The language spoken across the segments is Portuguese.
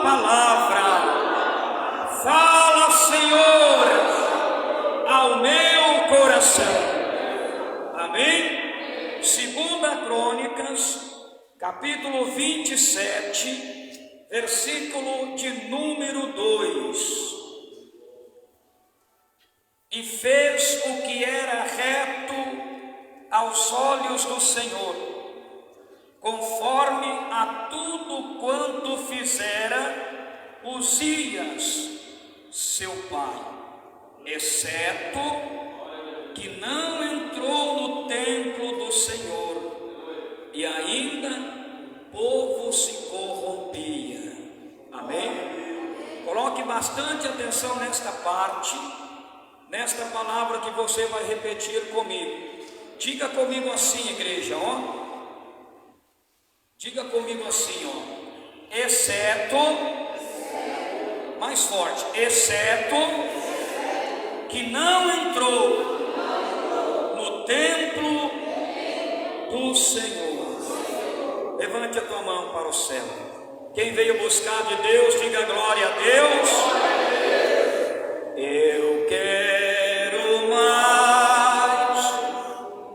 tua palavra. Fala, Senhor, ao meu coração. Amém? Segunda Crônicas, capítulo 27, versículo de número 2. E fez o que era reto aos olhos do Senhor, conforme a tudo quanto fizera Uzias, seu pai, exceto que não entrou no templo do Senhor, e ainda o povo se corrompia. Amém? Coloque bastante atenção nesta parte, nesta palavra que você vai repetir comigo. Diga comigo assim, igreja, ó. Diga comigo assim, ó. Exceto, mais forte, exceto que não entrou no templo do Senhor. Levante a tua mão para o céu. Quem veio buscar de Deus, diga glória a Deus. Eu quero mais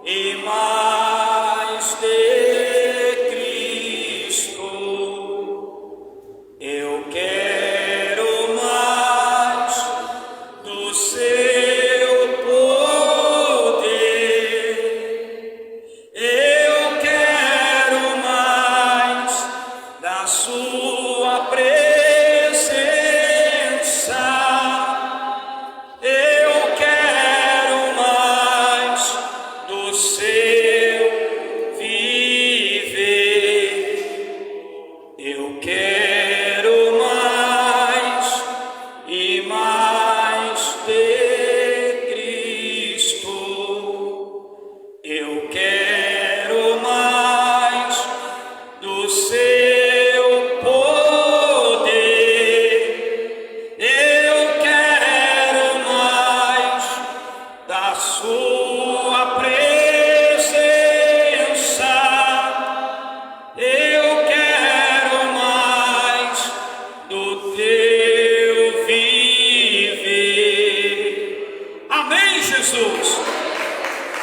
e mais de Cristo. Eu quero mais do seu poder. Eu quero mais da sua presença.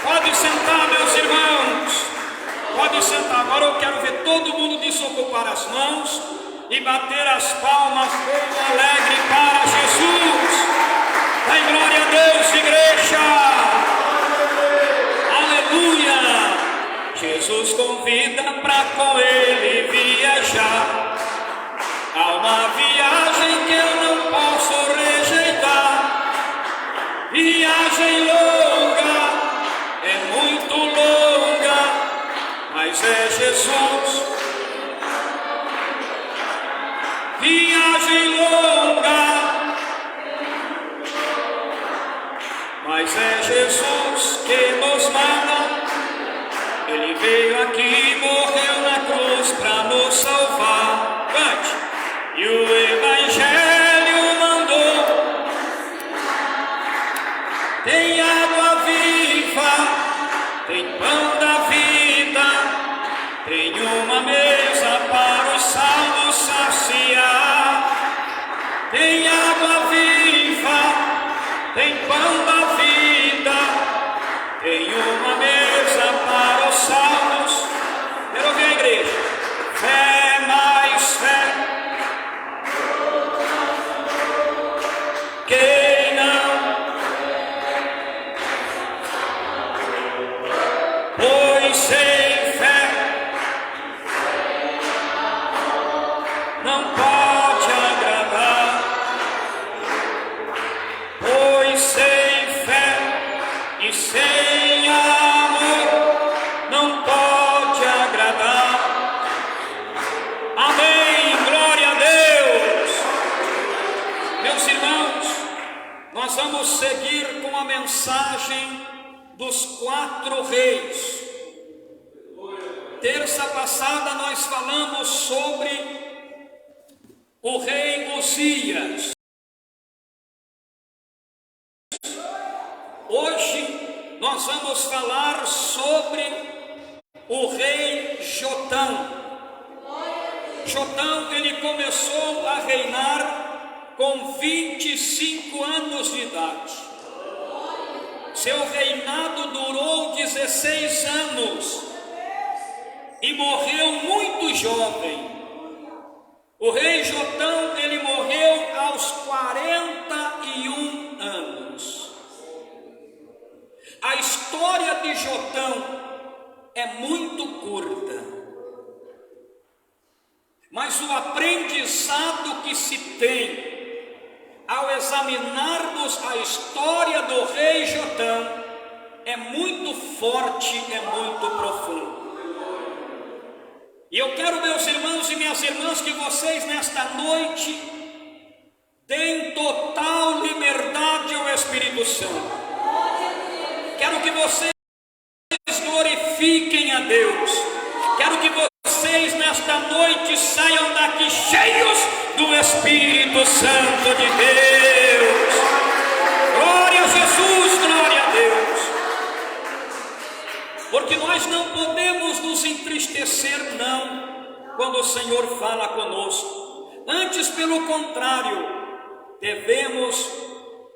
Pode sentar, meus irmãos. Pode sentar. Agora eu quero ver todo mundo desocupar as mãos e bater as palmas bem alegre para Jesus. Dai glória a Deus, igreja. Aleluia. Jesus convida para com ele viajar. Há uma viagem que eu não posso rejeitar. Viagem longa, é muito longa, mas é Jesus. Viagem longa, mas é Jesus que nos manda. Ele veio aqui, morreu na cruz para nos salvar. Cante. E o Evangelho mandou. Tem água viva, tem pão da vida, tem uma mesa para os salvos saciar. Tem água viva, tem pão da vida, tem uma mesa para os salvos. Quero ouvir a igreja. Fé, mais fé. Quem não? Pois sem fé não pode agradar. Pois sem fé e sem amor não pode agradar. Amém, glória a Deus. Meus irmãos, nós vamos seguir com a mensagem dos 4 reis. Terça passada nós falamos sobre o rei Uzias. Hoje nós vamos falar sobre o rei Jotão. Jotão, ele começou a reinar com 25 anos de idade. Seu reinado durou 16 anos e morreu muito jovem. O rei Jotão, ele morreu aos 41 anos. A história de Jotão é muito curta, mas o aprendizado que se tem ao examinarmos a história do rei Jotão é muito forte, é muito profundo. E eu quero, meus irmãos e minhas irmãs, que vocês nesta noite deem total liberdade ao Espírito Santo. Quero que vocês glorifiquem a Deus. Quero que vocês nesta noite saiam daqui cheios do Espírito Santo de Deus. Glória a Jesus, glória a Deus. Porque nós não podemos nos entristecer, não, quando o Senhor fala conosco. Antes, pelo contrário, devemos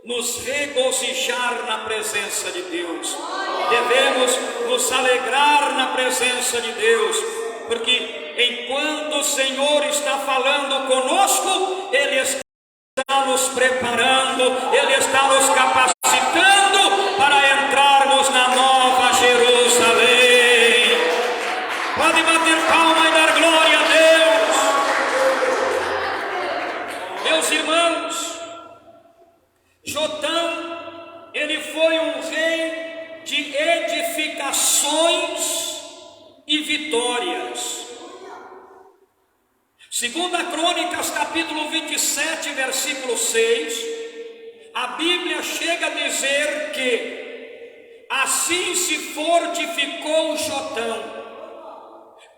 nos regozijar na presença de Deus. Devemos nos alegrar na presença de Deus, porque enquanto o Senhor está falando conosco, Ele está nos preparando, Ele está nos capacitando para entrarmos na Nova Jerusalém. Pode bater palma e dar glória a Deus. Meus irmãos, Jotão, ele foi um rei de edificações e vitórias. Segunda Crônicas, capítulo 27, versículo 6, a Bíblia chega a dizer que assim se fortificou Jotão,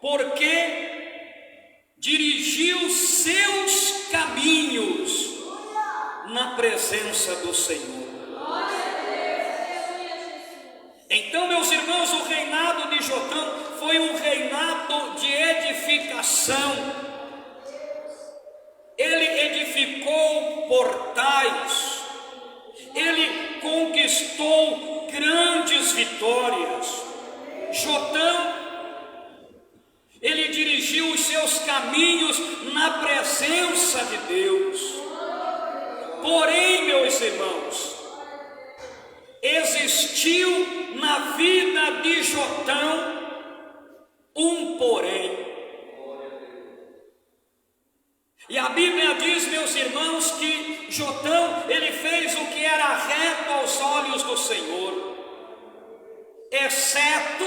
porque dirigiu seus caminhos na presença do Senhor. Então, meus irmãos, o reinado de Jotão foi um reinado de edificação. Ele edificou portais, ele conquistou grandes vitórias. Jotão, ele dirigiu os seus caminhos na presença de Deus. Porém, meus irmãos, existiu na vida de Jotão um porém. E a Bíblia diz, meus irmãos, que Jotão, ele fez o que era reto aos olhos do Senhor, exceto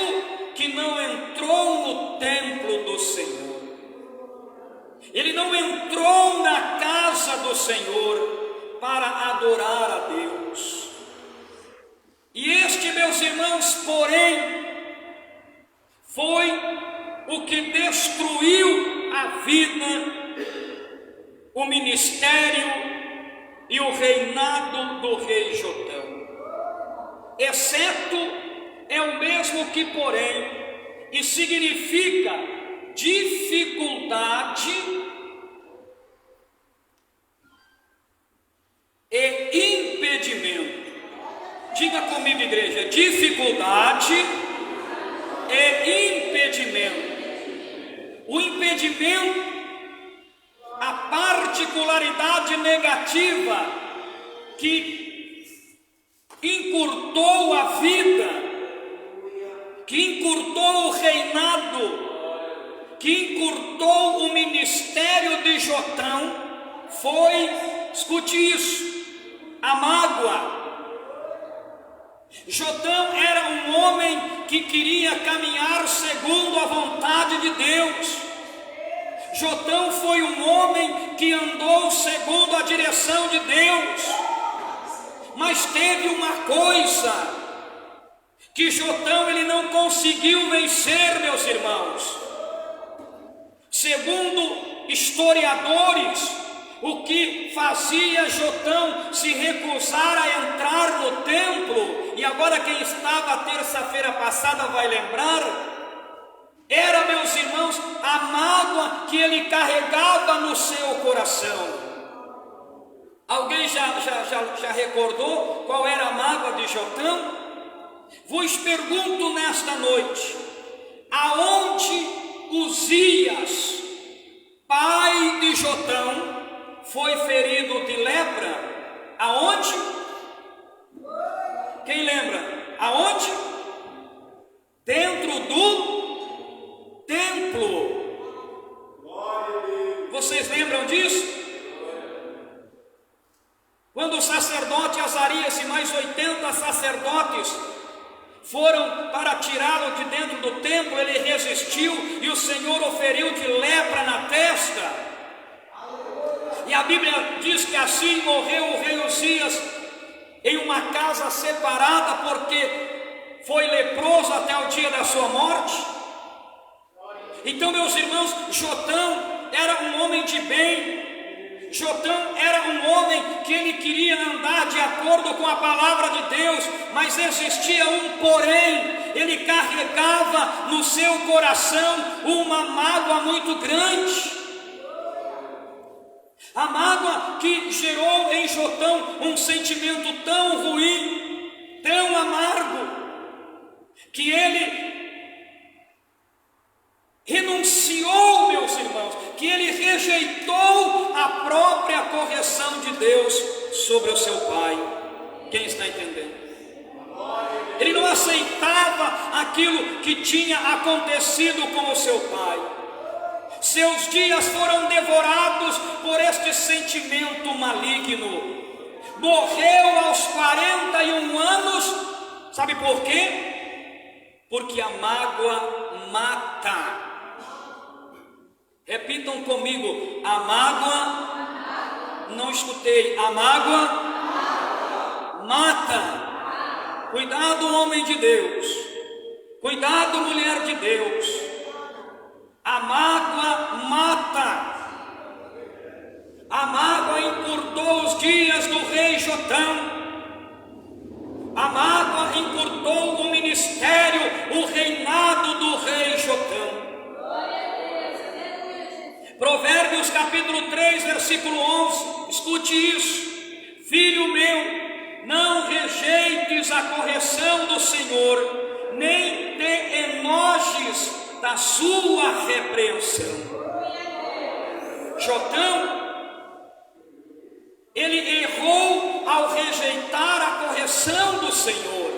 que não entrou no templo do Senhor. Ele não entrou na casa do Senhor para adorar a Deus. E este, meus irmãos, porém, foi o que destruiu a vida, o ministério e o reinado do rei Jotão. Exceto é o mesmo que porém, e significa dificuldade e impedimento. Diga comigo, igreja: dificuldade e impedimento. O impedimento, a particularidade negativa que encurtou a vida, que encurtou o reinado, que encurtou o ministério de Jotão, foi, escute isso, a mágoa. Jotão era um homem que queria caminhar segundo a vontade de Deus. Jotão foi um homem que andou segundo a direção de Deus. Mas teve uma coisa que Jotão ele não conseguiu vencer, meus irmãos. Segundo historiadores, o que fazia Jotão se recusar a entrar no templo, e agora quem estava a terça-feira passada vai lembrar, era, meus irmãos, a mágoa que ele carregava no seu coração. já recordou qual era a mágoa de Jotão? Vos pergunto nesta noite: aonde Uzias, pai de Jotão, foi ferido de lepra? Aonde? Quem lembra? Aonde? Dentro do templo. Vocês lembram disso? Quando o sacerdote Azarias e mais 80 sacerdotes foram para tirá-lo de dentro do templo, ele resistiu e o Senhor o feriu de lepra na testa. E a Bíblia diz que assim morreu o rei Uzias em uma casa separada, porque foi leproso até o dia da sua morte. Então, meus irmãos, Jotão era um homem de bem. Jotão era um homem que ele queria andar de acordo com a palavra de Deus, mas existia um porém. Ele carregava no seu coração uma mágoa muito grande. A mágoa que gerou em Jotão um sentimento tão ruim, tão amargo, que ele renunciou, meus irmãos, que ele rejeitou a própria correção de Deus sobre o seu pai. Quem está entendendo? Ele não aceitava aquilo que tinha acontecido com o seu pai. Seus dias foram devorados por este sentimento maligno. Morreu aos 41 anos. Sabe por quê? Porque a mágoa mata. Repitam comigo: a mágoa, não escutei, a mágoa mata. Cuidado, homem de Deus, cuidado, mulher de Deus, a mágoa mata. A mágoa encurtou os dias do rei Jotão. A mágoa encurtou o ministério, o reinado do rei Jotão. Provérbios capítulo 3, versículo 11, escute isso: filho meu, não rejeites a correção do Senhor, nem te enojes da sua repreensão. Jotão, ele errou ao rejeitar a correção do Senhor,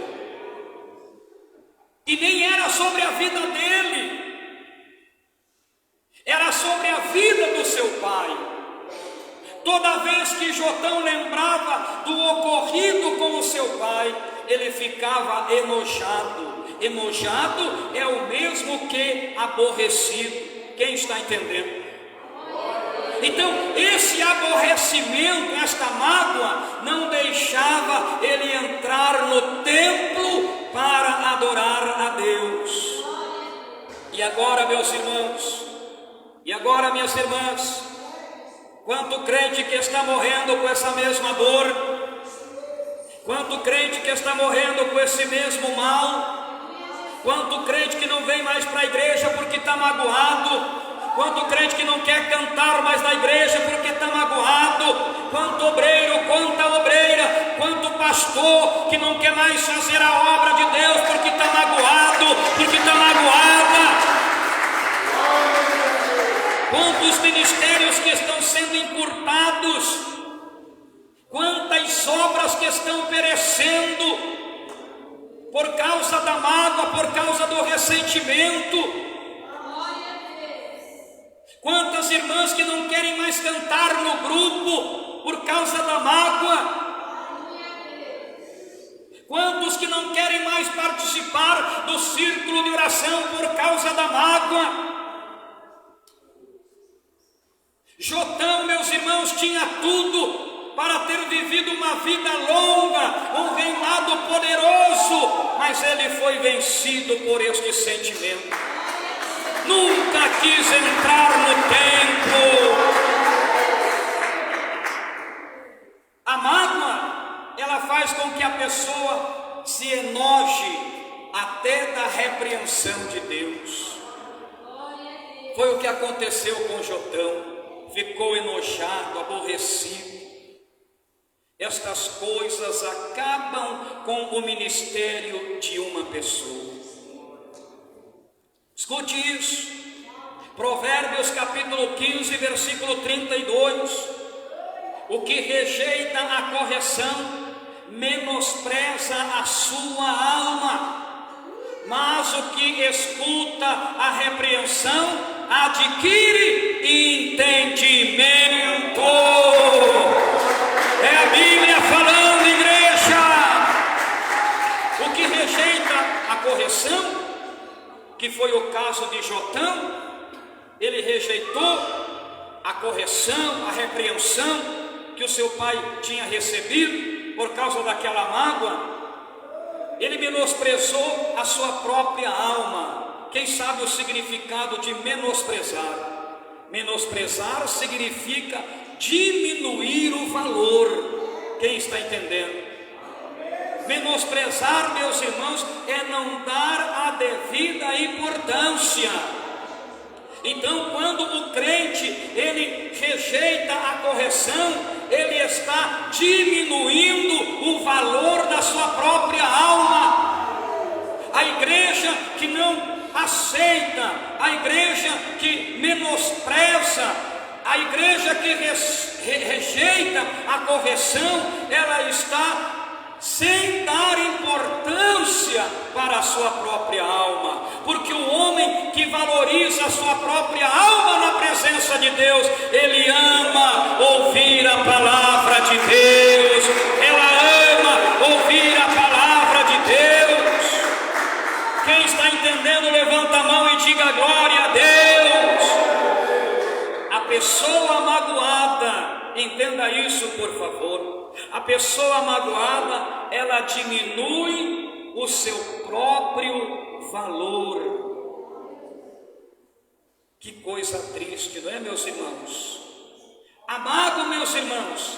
e nem era sobre a vida dele, era sobre a vida do seu pai. Toda vez que Jotão lembrava do ocorrido com o seu pai, ele ficava enojado. Enojado é o mesmo que aborrecido. Quem está entendendo? Então, esse aborrecimento, esta mágoa, não deixava ele entrar no templo para adorar a Deus. E agora, meus irmãos, e agora, minhas irmãs, quanto crente que está morrendo com essa mesma dor, quanto crente que está morrendo com esse mesmo mal, quanto crente que não vem mais para a igreja porque está magoado, quanto crente que não quer cantar mais na igreja porque está magoado, quanto obreiro, quanta obreira, quanto pastor que não quer mais fazer a obra de Deus porque está magoado, porque está magoada. Quantos ministérios que estão sendo encurtados, quantas obras que estão perecendo por causa da mágoa, por causa do ressentimento. Quantas irmãs que não querem mais cantar no grupo por causa da mágoa. Quantos que não querem mais participar do círculo de oração por causa da mágoa. Jotão, meus irmãos, tinha tudo para ter vivido uma vida longa, um reinado poderoso, mas ele foi vencido por este sentimento. Nunca quis entrar no templo. A mágoa, ela faz com que a pessoa se enoje até da repreensão de Deus. Foi o que aconteceu com Jotão. Ficou enojado, aborrecido. estas coisas acabam com o ministério de uma pessoa. Escute isso, Provérbios capítulo 15, versículo 32, o que rejeita a correção, menospreza a sua alma, mas o que escuta a repreensão, adquire entendimento. É a Bíblia falando, igreja. O que rejeita a correção, que foi o caso de Jotão, ele rejeitou a correção, a repreensão que o seu pai tinha recebido por causa daquela mágoa. Ele menosprezou a sua própria alma. Quem sabe o significado de menosprezar? Menosprezar significa diminuir o valor. Quem está entendendo? Menosprezar, meus irmãos, é não dar a devida importância. Então, quando o crente ele rejeita a correção, ele está diminuindo o valor da sua própria alma. A igreja que não aceita, a igreja que menospreza, a igreja que rejeita a correção, ela está sem dar importância para a sua própria alma, porque o homem que valoriza a sua própria alma na presença de Deus, ele ama ouvir a palavra de Deus, ela ama ouvir a palavra de Deus. Quem está entendendo, levanta a mão e diga glória a Deus. A pessoa magoada, entenda isso por favor, a pessoa magoada, ela diminui o seu próprio valor. Que coisa triste, não é, meus irmãos? A mágoa, meus irmãos,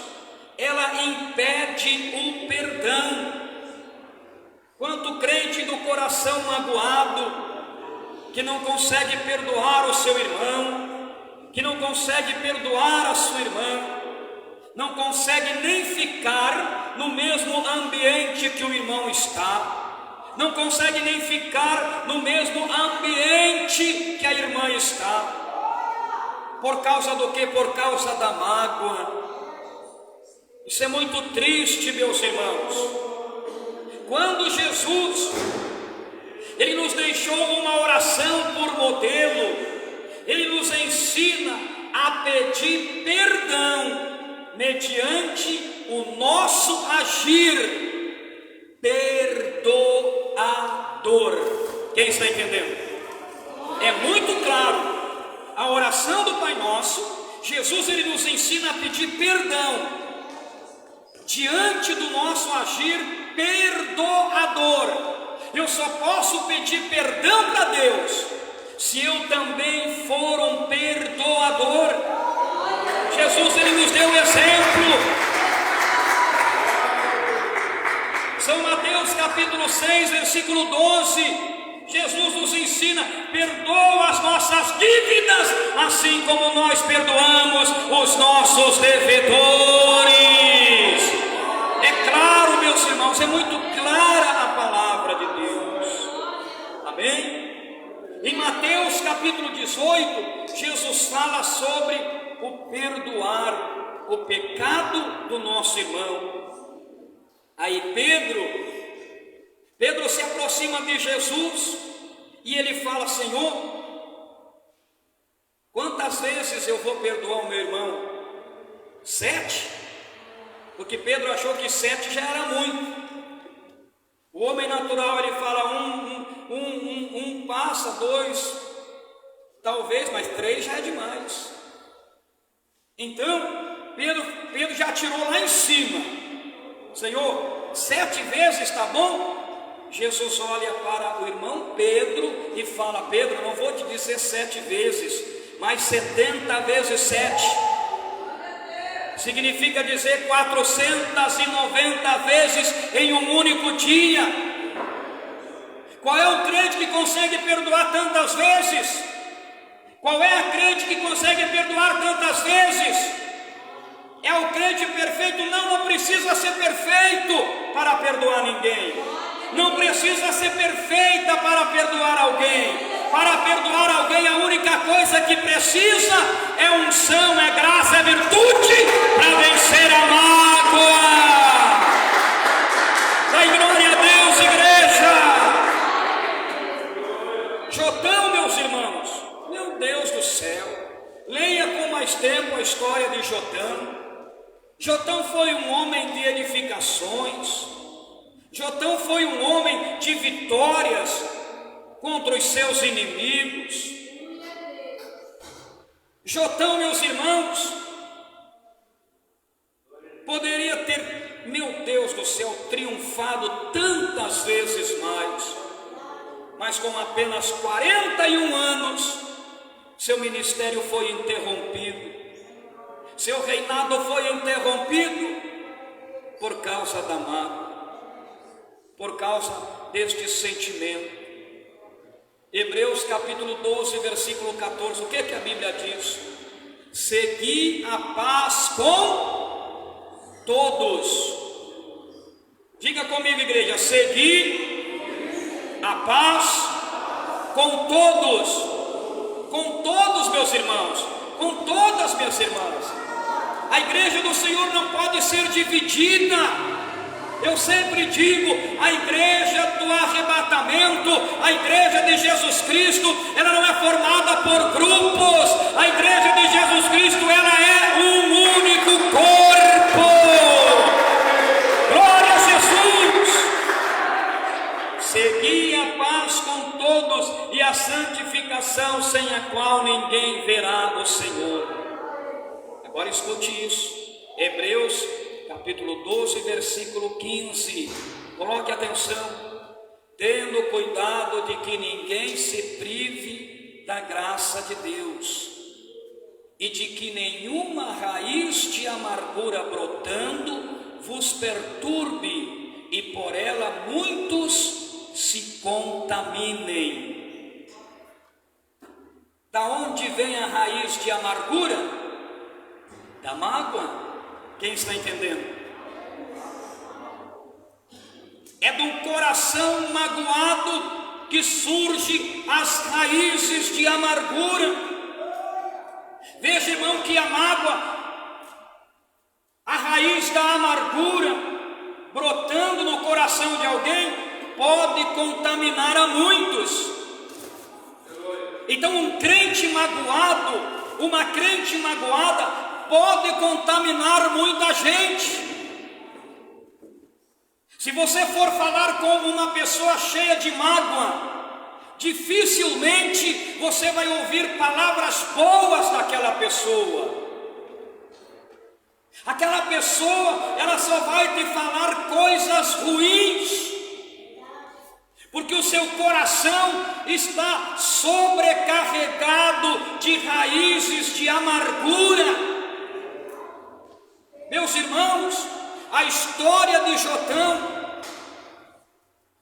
ela impede o perdão. Quanto crente do coração magoado, que não consegue perdoar o seu irmão, que não consegue perdoar a sua irmã, não consegue nem ficar no mesmo ambiente que o irmão está, não consegue nem ficar no mesmo ambiente que a irmã está. Por causa do que? Por causa da mágoa. Isso é muito triste, meus irmãos. Quando Jesus, ele nos deixou uma oração por modelo, ele nos ensina a pedir perdão mediante o nosso agir perdoador. Quem está entendendo? É muito claro. A oração do Pai Nosso, Jesus ele nos ensina a pedir perdão diante do nosso agir perdoador. Eu só posso pedir perdão para Deus se eu também for um perdoador. Jesus ele nos deu um exemplo. São Mateus capítulo 6, versículo 12. Jesus nos ensina: perdoa as nossas dívidas, assim como nós perdoamos os nossos devedores. É claro, meus irmãos, é muito clara a palavra de Deus. Amém? Em Mateus capítulo 18, Jesus fala sobre o perdoar o pecado do nosso irmão. Aí Pedro se aproxima de Jesus e ele fala: Senhor, quantas vezes eu vou perdoar o meu irmão? 7? Porque Pedro achou que 7 já era muito. O homem natural ele fala um passa, 2 talvez, mas 3 já é demais. Então Pedro já tirou lá em cima: Senhor, 7 vezes está bom? Jesus olha para o irmão Pedro e fala: Pedro, não vou te dizer 7 vezes, mas 70 vezes 7. Significa dizer 490 vezes em um único dia. Qual é o crente que consegue perdoar tantas vezes? Qual é a crente que consegue perdoar tantas vezes? É o crente perfeito? Não precisa precisa ser perfeito para perdoar ninguém. Não precisa ser perfeita para perdoar alguém. Para perdoar alguém, a única coisa que precisa é unção, é graça, é virtude para vencer a mágoa. Dai glória a Deus, igreja. Jotão, meus irmãos, meu Deus do céu, leia com mais tempo a história de Jotão. Jotão foi um homem de edificações. Jotão foi um homem de vitórias contra os seus inimigos. Jotão, meus irmãos, poderia ter, meu Deus do céu, triunfado tantas vezes mais, mas com apenas 41 anos, seu ministério foi interrompido, seu reinado foi interrompido por causa da mágoa, por causa deste sentimento. Hebreus capítulo 12, versículo 14, o que a Bíblia diz? Segui a paz com todos. Diga comigo, igreja, segui a paz com todos, meus irmãos, com todas minhas irmãs. A igreja do Senhor não pode ser dividida. Eu sempre digo, a igreja do arrebatamento, a igreja de Jesus Cristo, ela não é formada por grupos. A igreja de Jesus Cristo, ela é um único corpo. Glória a Jesus. Segui a paz com todos e a santificação, sem a qual ninguém verá o Senhor. Agora escute isso, Hebreus capítulo 12, versículo 15, coloque atenção: tendo cuidado de que ninguém se prive da graça de Deus, e de que nenhuma raiz de amargura brotando vos perturbe, e por ela muitos se contaminem. Da onde vem a raiz de amargura? Da mágoa. Quem está entendendo? É do coração magoado que surgem as raízes de amargura. Veja, irmão, que a mágoa, a raiz da amargura brotando no coração de alguém, pode contaminar a muitos. Então um crente magoado, uma crente magoada, pode contaminar muita gente. Se você for falar com uma pessoa cheia de mágoa, dificilmente você vai ouvir palavras boas daquela pessoa. Aquela pessoa, ela só vai te falar coisas ruins, porque o seu coração está sobrecarregado de raízes de amargura. Meus irmãos, a história de Jotão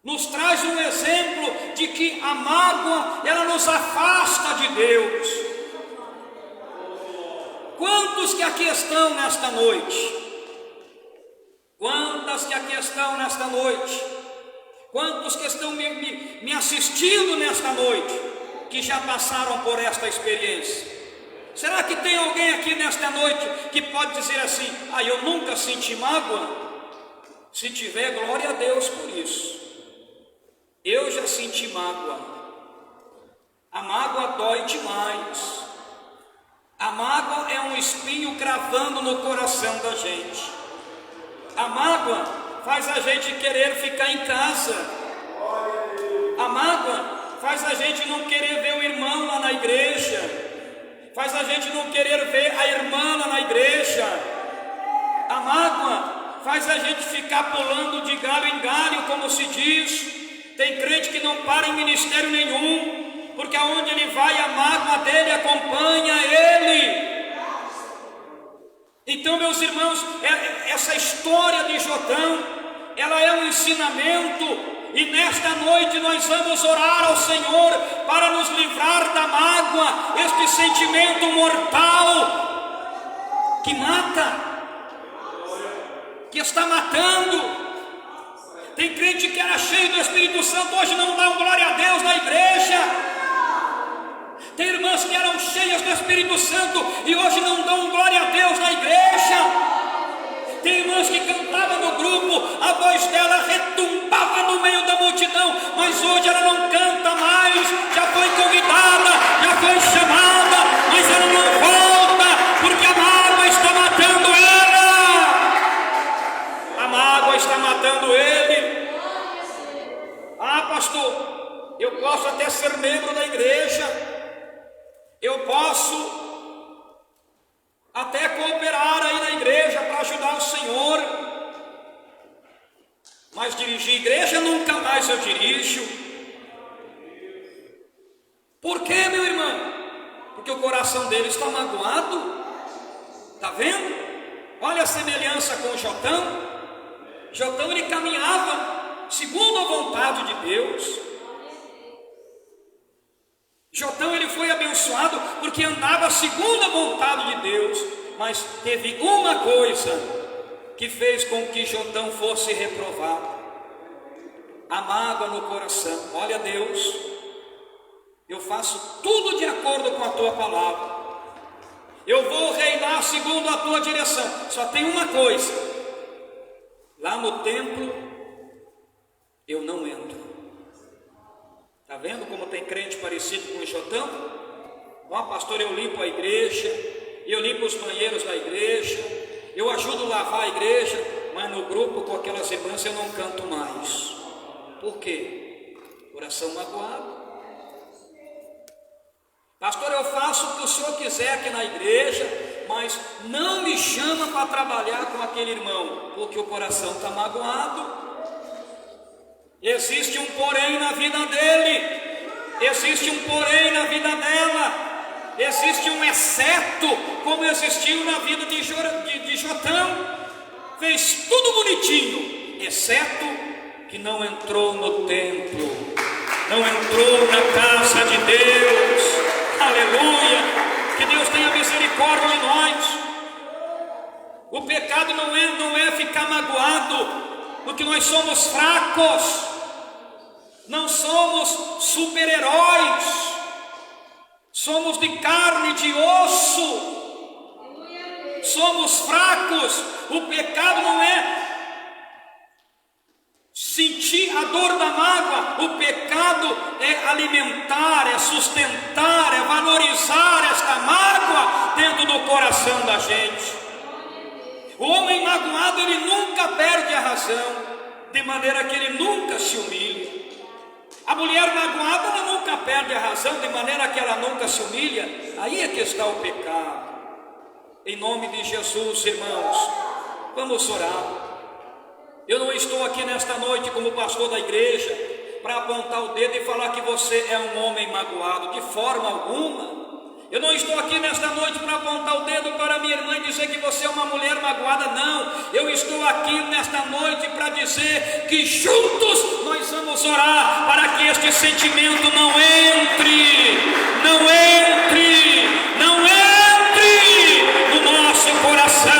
nos traz um exemplo de que a mágoa, ela nos afasta de Deus. Quantos que aqui estão nesta noite? Quantas que aqui estão nesta noite? Quantos que estão me assistindo nesta noite, que já passaram por esta experiência? Será que tem alguém aqui nesta noite que pode dizer assim: eu nunca senti mágoa? Se tiver, glória a Deus por isso. Eu já senti mágoa. A mágoa dói demais. A mágoa é um espinho cravando no coração da gente. A mágoa faz a gente querer ficar em casa. A mágoa faz a gente não querer ver o irmão lá na igreja. Faz a gente não querer ver a irmã lá na igreja. A mágoa faz a gente ficar pulando de galho em galho, como se diz. Tem crente que não para em ministério nenhum, porque aonde ele vai, a mágoa dele acompanha ele. Então, meus irmãos, essa história de Jotão, ela é um ensinamento. E nesta noite nós vamos orar ao Senhor para nos livrar da mágoa, este sentimento mortal que mata. que está matando. Tem crente que era cheio do Espírito Santo, hoje não dá um glória a Deus na igreja. Tem irmãs que eram cheias do Espírito Santo e hoje não dão glória a Deus na igreja. Tem irmãs que cantavam no grupo, a voz dela retumbava no meio da multidão, mas hoje ela não canta mais, já foi convidada, já foi chamada, mas ela não volta, porque a mágoa está matando ela. A mágoa está matando ele. Ah, pastor, eu posso até ser membro da igreja, eu posso até cooperar aí na igreja para ajudar o Senhor, mas dirigir igreja nunca mais eu dirijo. Por quê, meu irmão? Porque o coração dele está magoado. Está vendo? Olha a semelhança com Jotão. Jotão, ele caminhava segundo a vontade de Deus. Jotão, ele foi abençoado porque andava segundo a vontade de Deus, mas teve uma coisa que fez com que Jotão fosse reprovado: a mágoa no coração. Olha, Deus, eu faço tudo de acordo com a tua palavra, eu vou reinar segundo a tua direção, só tem uma coisa: lá no templo eu não entro. Está vendo como tem crente parecido com o Jotão? Ó, pastor, eu limpo a igreja, eu limpo os banheiros da igreja, eu ajudo a lavar a igreja, mas no grupo com aquelas irmãs eu não canto mais. Por quê? Coração magoado. Pastor, eu faço o que o senhor quiser aqui na igreja, mas não me chama para trabalhar com aquele irmão, porque o coração está magoado. Existe um porém na vida dele, existe um porém na vida dela, existe um exceto, como existiu na vida de Jotão. Fez tudo bonitinho, exceto que não entrou no templo, não entrou na casa de Deus. Aleluia! Que Deus tenha misericórdia de nós. O pecado não é ficar magoado, porque nós somos fracos. Não somos super-heróis, somos de carne, de osso, somos fracos. O pecado não é sentir a dor da mágoa, o pecado é alimentar, é sustentar, é valorizar esta mágoa dentro do coração da gente. O homem magoado, ele nunca perde a razão, de maneira que ele nunca se humilha. A mulher magoada, ela nunca perde a razão, de maneira que ela nunca se humilha. Aí é que está o pecado. Em nome de Jesus, irmãos, vamos orar. Eu não estou aqui nesta noite como pastor da igreja para apontar o dedo e falar que você é um homem magoado, de forma alguma. Eu não estou aqui nesta noite para apontar o dedo para minha irmã e dizer que você é uma mulher magoada, não. Eu estou aqui nesta noite para dizer que juntos nós vamos orar para que este sentimento não entre no nosso coração.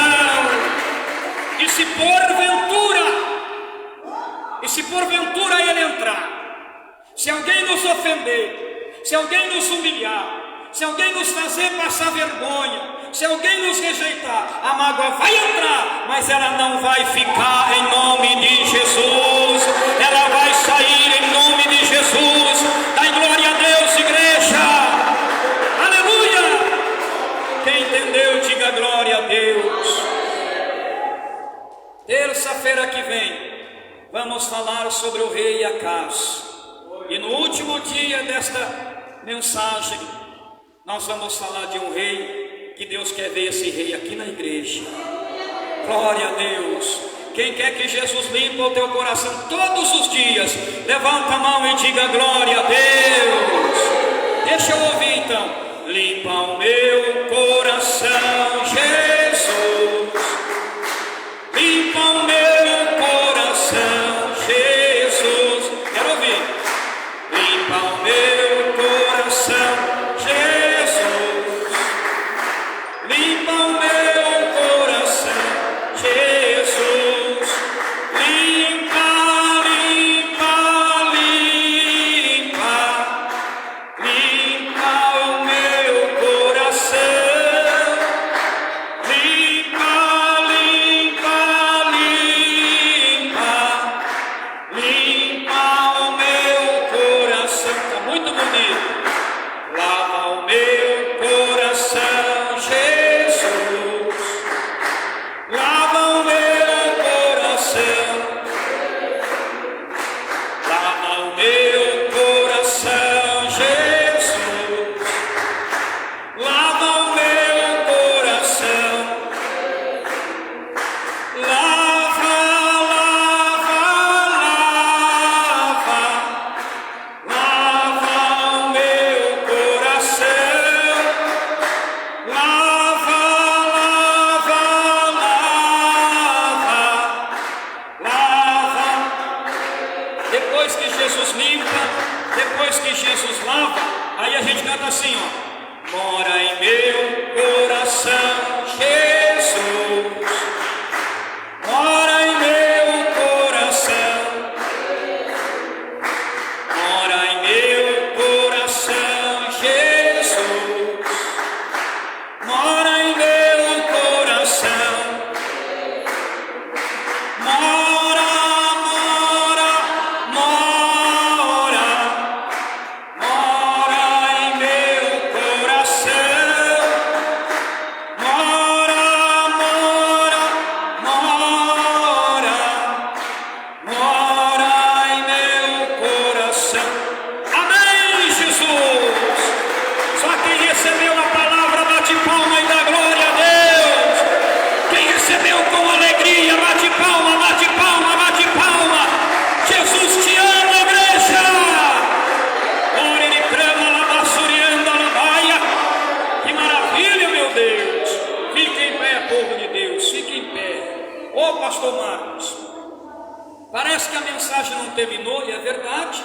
E se porventura ele entrar, se alguém nos ofender, se alguém nos humilhar, se alguém nos fazer passar vergonha, se alguém nos rejeitar, a mágoa vai entrar, mas ela não vai ficar em nome de Jesus. Ela vai sair em nome de Jesus. Dai glória a Deus, igreja. Aleluia. Quem entendeu, diga glória a Deus. Terça-feira que vem vamos falar sobre o rei Acás. E no último dia desta mensagem nós vamos falar de um rei, que Deus quer ver esse rei aqui na igreja. Glória a Deus. Quem quer que Jesus limpe o teu coração todos os dias, levanta a mão e diga glória a Deus. Deixa eu ouvir então. Limpa o meu coração, Jesus. Limpa o meu coração, Jesus. Quero ouvir. Limpa o meu coração, limpa o meu coração, Jesus. que Jesus lava, aí a gente canta assim, ó. Mora em meu coração, Jesus. Mora em meu coração. Mora em meu coração, Jesus. Mora em meu coração. Mora, mora, mora. Mora em meu coração. Mora, mora, mora. Mora em meu coração. Amém, Jesus. Só quem recebeu a palavra bate palma e dá glória a Deus. Quem recebeu com alegria, bate palma, bate palma, bate palma. Jesus te ama, igreja. Ore de crama, lavassurianda, lavaia. Que maravilha, meu Deus. Fique em pé, povo de Deus, fique em pé. Ô pastor Marcos, parece que a mensagem não terminou, e é verdade.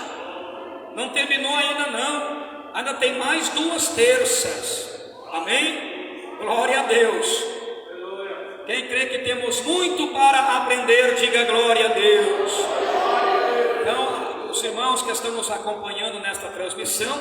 Não terminou ainda não. Ainda tem mais 2 terças. Amém? Glória a Deus. Quem crê que temos muito para aprender, diga glória a Deus. Então, os irmãos que estão nos acompanhando nesta transmissão,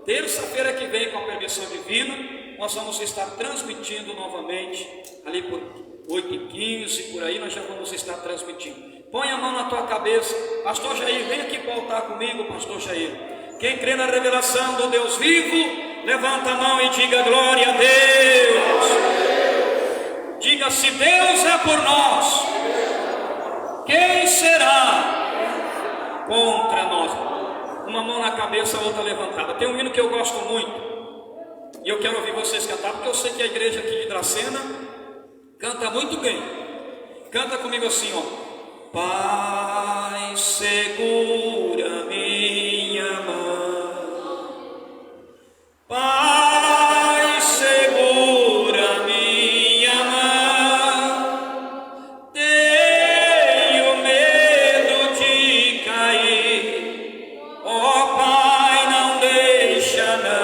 terça-feira que vem, com a permissão divina, nós vamos estar transmitindo novamente, ali por 8h15, por aí nós já vamos estar transmitindo. Põe a mão na tua cabeça. Pastor Jair, vem aqui para o altar comigo, pastor Jair. Quem crê na revelação do Deus vivo, levanta a mão e diga glória a Deus. Diga: se Deus é por nós, quem será contra nós? Uma mão na cabeça, a outra levantada. Tem um hino que eu gosto muito, e eu quero ouvir vocês cantar, porque eu sei que a igreja aqui de Dracena canta muito bem. Canta comigo assim, ó. Pai, segura minha mão. Pai, segura minha mão. Tenho medo de cair. Ó Pai, não deixa não.